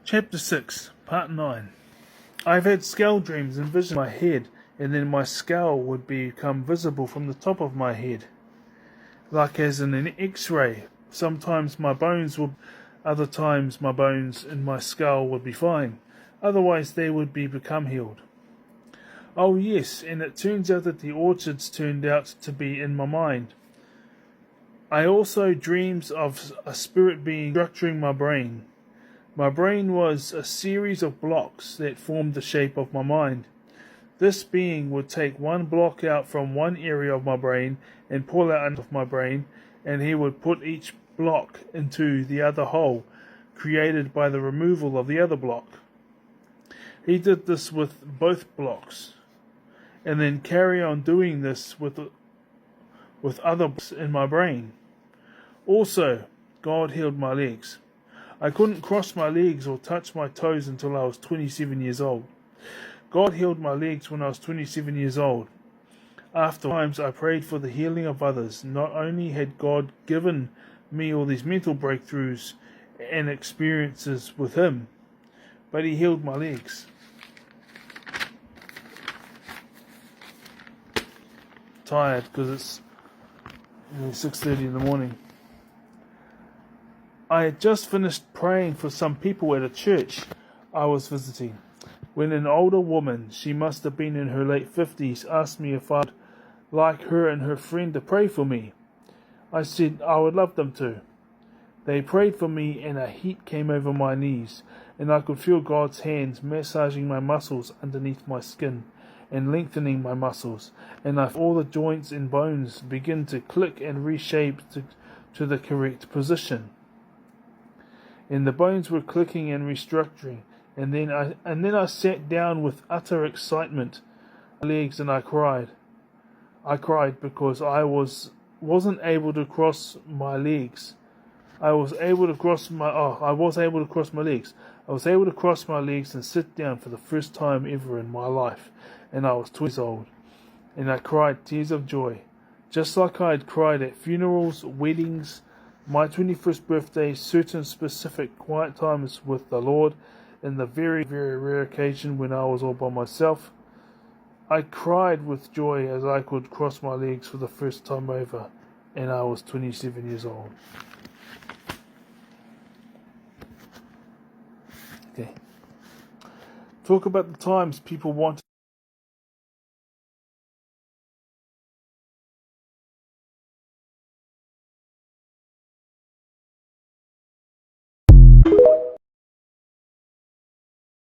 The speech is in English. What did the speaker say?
Chapter 6, Part 9. I've had skull dreams and visions in my head, and then my skull would become visible from the top of my head, like as in an X-ray. Sometimes my bones would, other times my bones in my skull would be fine. Otherwise they would become healed. Oh yes, and it turns out that the orchids turned out to be in my mind. I also dreams of a spirit being structuring my brain. My brain was a series of blocks that formed the shape of my mind. This being would take one block out from one area of my brain and pull out another of my brain, and he would put each block into the other hole created by the removal of the other block. He did this with both blocks, and then carry on doing this with other blocks in my brain. Also, God healed my legs. I couldn't cross my legs or touch my toes until I was 27 years old. God healed my legs when I was 27 years old. After times I prayed for the healing of others. Not only had God given me all these mental breakthroughs and experiences with Him, but He healed my legs. Tired because it's 6:30 in the morning. I had just finished praying for some people at a church I was visiting, when an older woman, she must have been in her late 50s, asked me if I'd like her and her friend to pray for me. I said I would love them to. They prayed for me and a heat came over my knees, and I could feel God's hands massaging my muscles underneath my skin and lengthening my muscles, and I felt all the joints and bones begin to click and reshape to the correct position. And the bones were clicking and restructuring, and then I sat down with utter excitement, my legs, and I cried. I cried because I wasn't able to cross my legs. I was able to cross my legs. I was able to cross my legs and sit down for the first time ever in my life, and I was 20 years old, and I cried tears of joy, just like I had cried at funerals, weddings, my 21st birthday, certain specific quiet times with the Lord, and the very, very rare occasion when I was all by myself. I cried with joy as I could cross my legs for the first time ever, and I was 27 years old. Okay. Talk about the times people wanted